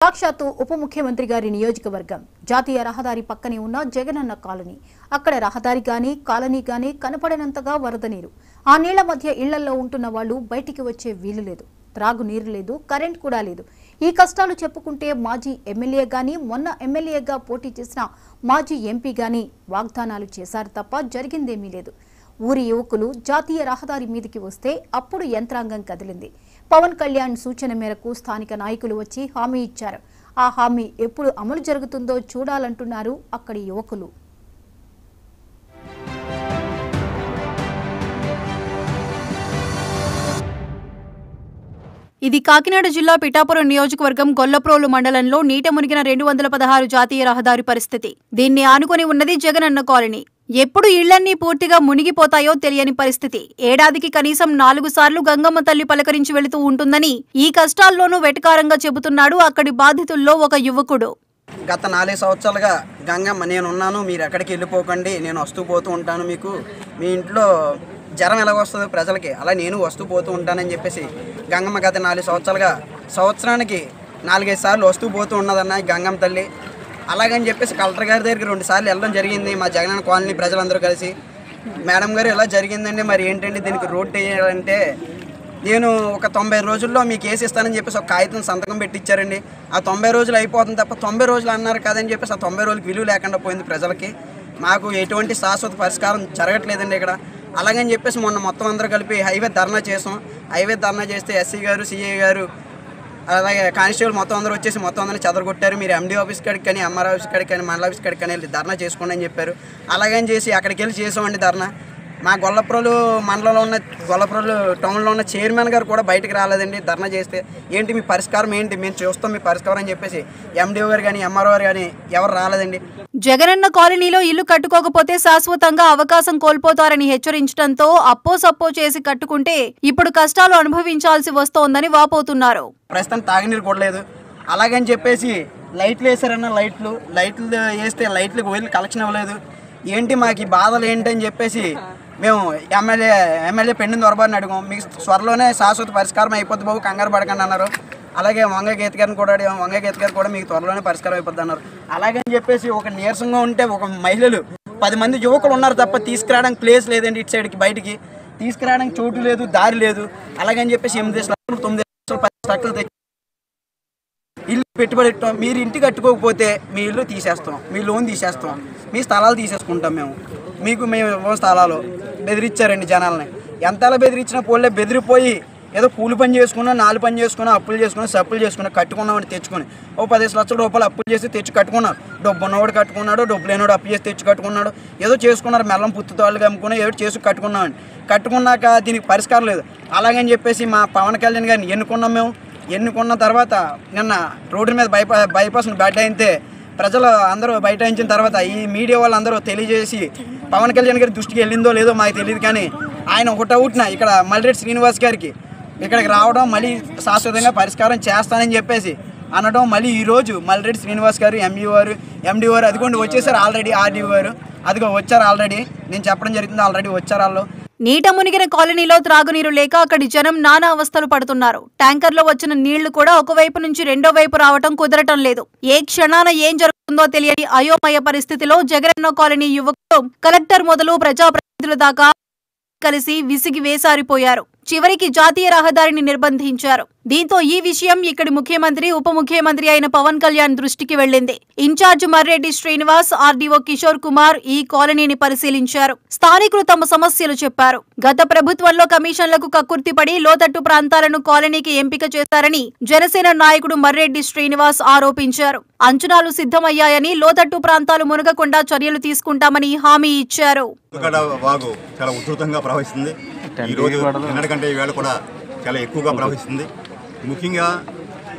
సాక్షాత్తు ఉప ముఖ్యమంత్రి గారి నియోజకవర్గం జాతీయ రహదారి పక్కనే ఉన్న జగనన్న కాలనీ. అక్కడ రహదారి గాని కాలనీ గాని కనపడనంతగా వరద నీరు. ఆ నీళ్ల మధ్య ఇళ్లలో ఉంటున్న వాళ్ళు బయటికి వచ్చే వీలు లేదు. త్రాగు నీరు లేదు, కరెంట్ కూడా లేదు. ఈ కష్టాలు చెప్పుకుంటే మాజీ ఎమ్మెల్యే గాని మొన్న ఎమ్మెల్యేగా పోటీ చేసిన మాజీ ఎంపీ గాని వాగ్దానాలు చేశారు తప్ప జరిగిందేమీ లేదు. ఊరి యువకులు జాతీయ రహదారి మీదికి వస్తే అప్పుడు యంత్రాంగం కదిలింది. పవన్ కళ్యాణ్ సూచన మేరకు స్థానిక నాయకులు వచ్చి హామీ ఇచ్చారు. ఆ హామీ ఎప్పుడు అమలు జరుగుతుందో చూడాలంటున్నారు అక్కడి యువకులు. ఇది కాకినాడ జిల్లా పిఠాపురం నియోజకవర్గం గొల్లప్రోలు మండలంలో నీట మునిగిన 216 జాతీయ రహదారి పరిస్థితి. దీన్ని ఆనుకొని ఉన్నది జగనన్న కాలనీ. ఎప్పుడు ఇళ్లన్నీ పూర్తిగా మునిగిపోతాయో తెలియని పరిస్థితి. ఏడాదికి కనీసం 4 సార్లు గంగమ్మ తల్లి పలకరించి వెళుతూ ఉంటుందని ఈ కష్టాల్లోనూ వెటకారంగా చెబుతున్నాడు అక్కడి బాధితుల్లో ఒక యువకుడు. గత 4 సంవత్సరాలుగా గంగమ్మ నేనున్నాను, మీరు ఎక్కడికి వెళ్ళిపోకండి, నేను వస్తూ పోతూ ఉంటాను, మీకు మీ ఇంట్లో జ్వరం ఎలా వస్తుందో ప్రజలకి అలా నేను వస్తూ పోతూ ఉంటానని చెప్పేసి గంగమ్మ గత 4 సంవత్సరాలుగా సంవత్సరానికి 4-5 సార్లు వస్తూ పోతూ ఉన్నదన్న గంగమ్మ తల్లి. అలాగని చెప్పేసి కలెక్టర్ గారి దగ్గరికి 2 సార్లు వెళ్ళడం జరిగింది. మా జగనన్న కాలనీ ప్రజలందరూ కలిసి, మేడం గారు ఇలా జరిగిందండి, మరి ఏంటండి దీనికి రోడ్ వేయాలంటే నేను ఒక 90 రోజుల్లో మీకు కేసు ఇస్తానని చెప్పేసి ఒక కాగితం సంతకం పెట్టించారండి. ఆ 90 రోజులు అయిపోతుంది తప్ప 90 రోజులు అన్నారు కదని చెప్పేసి ఆ 90 రోజులకి విలువ లేకుండా పోయింది ప్రజలకి. మాకు ఎటువంటి శాశ్వత పరిష్కారం జరగట్లేదండి ఇక్కడ. అలాగని చెప్పేసి మొన్న మొత్తం అందరూ కలిపి హైవే ధర్నా చేసాం. హైవే ధర్నా చేస్తే ఎస్సీ గారు, సిఐ గారు, అలాగే కానిస్టేబుల్ మొత్తం అందరూ వచ్చేసి మొత్తం అందరినీ చెదరగొట్టారు. మీరు ఎండీ ఆఫీస్ కాడికి కానీ, ఎంఆర్ ఆఫీస్ కాడికి కానీ, మండల ఆఫీస్ కాడికి కానీ వెళ్ళి ధర్నా చేసుకోండి అని చెప్పారు. అలాగని చేసి అక్కడికి వెళ్ళి చేసామండి ధర్నా. మా గొల్లప్రోలు మండలంలో ఉన్న గొల్లప్రోలు టౌన్లో ఉన్న చైర్మన్ గారు కూడా బయటకు రాలేదండి ధర్నా చేస్తే. ఏంటి మీ పరిష్కారం ఏంటి, మేము చూస్తాం మీ పరిష్కారం అని చెప్పేసి ఎండీఓ గారు కానీ, ఎంఆర్ఓ గారు కానీ ఎవరు రాలేదండి. జగనన్న కాలనీలో ఇల్లు కట్టుకోకపోతే శాశ్వతంగా అవకాశం కోల్పోతారని హెచ్చరించడంతో అప్పో సప్పో చేసి కట్టుకుంటే ఇప్పుడు కష్టాలు అనుభవించాల్సి వస్తోందని వాపోతున్నారు. ప్రస్తుతం తాగునీరు కూడా లేదు. అలాగని చెప్పేసి లైట్లు వేసారన్న లైట్లు వేస్తే లైట్లకు వెళ్ళి కలెక్షన్ ఇవ్వలేదు. ఏంటి మాకు ఈ బాధలు ఏంటని చెప్పేసి మేము ఎమ్మెల్యే పెండిన దొరబారిని అడిగాం. మీకు త్వరలోనే శాశ్వత పరిష్కారం అయిపోద్ది బాబు, కంగారు పడకండి అన్నారు. అలాగే వంగ గీత గారిని కూడా అడిగాం. వంగ గీత గారు కూడా మీకు త్వరలోనే పరిష్కారం అయిపోద్ది అన్నారు. అలాగని చెప్పేసి ఒక నీరసంగా ఉంటే ఒక మహిళలు 10 మంది యువకులు ఉన్నారు తప్ప తీసుకురావడానికి ప్లేస్ లేదండి. ఇటు సైడ్కి బయటికి తీసుకురావడానికి చోటు లేదు, దారి లేదు. అలాగని చెప్పేసి 8 లక్షలు 9 లక్షలు 10 లక్షలు తెచ్చి ఇల్లు పెట్టుబడి పెట్టాం. మీరు ఇంటి కట్టుకోకపోతే మీ ఇల్లు తీసేస్తాం, మీ లోన్ తీసేస్తాం, మీ స్థలాలు తీసేసుకుంటాం, మేము ఇవ్వం స్థలాలు బెదిరించారండి జనాలని. ఎంతలా బెదిరించినా పోలే, బెదిరిపోయి ఏదో కూలి పని చేసుకున్నా, 4 పని చేసుకున్నా, అప్పులు చేసుకున్నా, సప్పులు చేసుకున్నా, కట్టుకున్నామని తెచ్చుకొని ఓ 15 లక్షల రూపాయలు అప్పులు చేసి తెచ్చి కట్టుకున్నారు. డబ్బు ఉన్నవాడు కట్టుకున్నాడు, డబ్బు లేనివాడు అప్పు చేసి తెచ్చి కట్టుకున్నాడు. ఏదో చేసుకున్నారు, మెల్లం పుత్తుతాళ్ళు అమ్ముకున్నా, ఏదో చేసి కట్టుకున్నామని. కట్టుకున్నాక దీనికి పరిష్కారం లేదు. అలాగని చెప్పేసి మా పవన్ కళ్యాణ్ గారిని ఎన్నుకున్న తర్వాత నిన్న రోడ్డు మీద బైపాస్ని బైఠాయితే ప్రజలు అందరూ బైఠాయించిన తర్వాత ఈ మీడియా వాళ్ళందరూ తెలియజేసి పవన్ కళ్యాణ్ గారి దృష్టికి వెళ్ళిందో లేదో మాకు తెలియదు, కానీ ఆయన ఒకటవుట్న ఇక్కడ మల్లిరెడ్డి శ్రీనివాస్ గారికి ఇక్కడికి రావడం, మళ్ళీ శాశ్వతంగా పరిష్కారం చేస్తానని చెప్పేసి అనడం, మళ్ళీ ఈరోజు మల్లిరెడ్డి శ్రీనివాస్ గారు ఎండీ గారు అదిగోండి వచ్చేసారు ఆల్రెడీ. ఆర్డీఓ గారు అదిగో వచ్చారు ఆల్రెడీ, నేను చెప్పడం జరుగుతుంది, ఆల్రెడీ వచ్చారు వాళ్ళు. నీట మునిగిన కాలనీలో త్రాగునీరు లేక అక్కడి జనం నానా అవస్థలు పడుతున్నారు. ట్యాంకర్లో వచ్చిన నీళ్లు కూడా ఒకవైపు నుంచి రెండో వైపు రావటం కుదరటం లేదు. ఏ క్షణాన ఏం జరుగుతుందో తెలియని అయోమయ పరిస్థితిలో జగనన్న కాలనీ యువకులు కలెక్టర్ మొదలు ప్రజాప్రతినిధుల దాకా కలిసి విసిగి వేసారిపోయారు. చివరికి జాతీయ రహదారిని నిర్బంధించారు. దీంతో ఈ విషయం ఇక్కడి ముఖ్యమంత్రి, ఉప ముఖ్యమంత్రి అయిన పవన్ కళ్యాణ్ దృష్టికి వెళ్లింది. ఇన్ఛార్జ్ మర్రెడ్డి శ్రీనివాస్, ఆర్డీఓ కిషోర్ కుమార్ ఈ కాలనీని పరిశీలించారు. స్థానికులు తమ సమస్యలు చెప్పారు. గత ప్రభుత్వంలో కమిషన్లకు కక్కుర్తిపడి లోతట్టు ప్రాంతాలను కాలనీకి ఎంపిక చేశారని జనసేన నాయకుడు మర్రెడ్డి శ్రీనివాస్ ఆరోపించారు. అంచనాలు సిద్ధమయ్యాయని, లోతట్టు ప్రాంతాలు మునగకుండా చర్యలు తీసుకుంటామని హామీ ఇచ్చారు. ఈవేళ కూడా చాలా ఎక్కువగా ప్రవహిస్తుంది. ముఖ్యంగా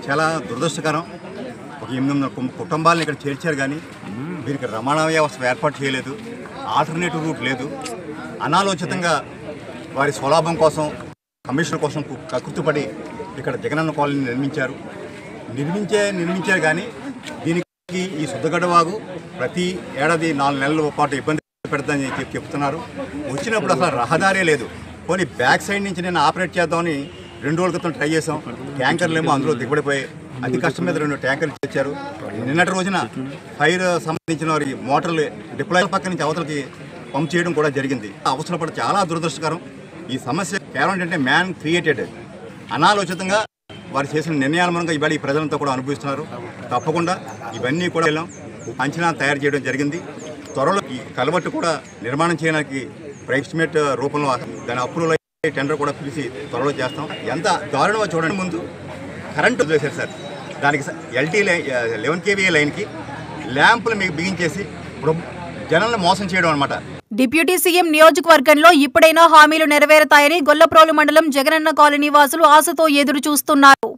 చాలా దురదృష్టకరం, ఒక 800 కుటుంబాలను ఇక్కడ చేర్చారు, కానీ దీనికి రవాణా వ్యవస్థ ఏర్పాటు చేయలేదు, ఆల్టర్నేటివ్ రూట్ లేదు. అనాలోచితంగా వారి స్వలాభం కోసం, కమిషన్ కోసం కకృతిపడి ఇక్కడ జగనన్న కాలనీ నిర్మించారు. కానీ దీనికి ఈ శుద్ధగడ్డవాగు ప్రతి ఏడాది 4 నెలల పాటు ఇబ్బంది పెడతామని చెప్తున్నారు. వచ్చినప్పుడు అసలు రహదారే లేదు. పోనీ బ్యాక్ సైడ్ నుంచి నేను ఆపరేట్ చేద్దామని 2 రోజుల క్రితం ట్రై చేసాం. ట్యాంకర్లు ఏమో అందులో దిగబడిపోయాయి. అతి కష్టం మీద 2 ట్యాంకర్లు తెచ్చారు. నిన్నటి రోజున ఫైర్ సంబంధించిన వారి మోటార్లు డిప్లాయ్ పక్క నుంచి అవతలకి పంప్ చేయడం కూడా జరిగింది. అవసరపడి చాలా దురదృష్టకరం. ఈ సమస్య కేవలం ఏంటంటే మ్యాన్ క్రియేటెడ్, అనాలోచితంగా వారు చేసిన నిర్ణయాల మూలంగా ఇవాళ ఈ ప్రజలంతా కూడా అనుభవిస్తున్నారు. తప్పకుండా ఇవన్నీ కూడా అంచనా తయారు చేయడం జరిగింది. త్వరలో ఈ కలవట్టు కూడా నిర్మాణం చేయడానికి ఎస్టిమేట్ రూపంలో దాని అప్రూవల్ అయ్యి టెండర్ కూడా పిలిచి త్వరలో చేస్తాం. ఎంత దారుణమో చూడండి. ముందు కరెంటు వదిలేశారు సార్, దానికి LT 11 kVA లైన్కి ల్యాంపులు మీకు బిగించేసి ఇప్పుడు జనాలను మోసం చేయడం అనమాట. డిప్యూటీ సీఎం నియోజకవర్గంలో ఇప్పుడైనా హామీలు నెరవేరుతాయని గొల్లప్రోలు మండలం జగనన్న కాలనీ వాసులు ఆశతో ఎదురు చూస్తున్నారు.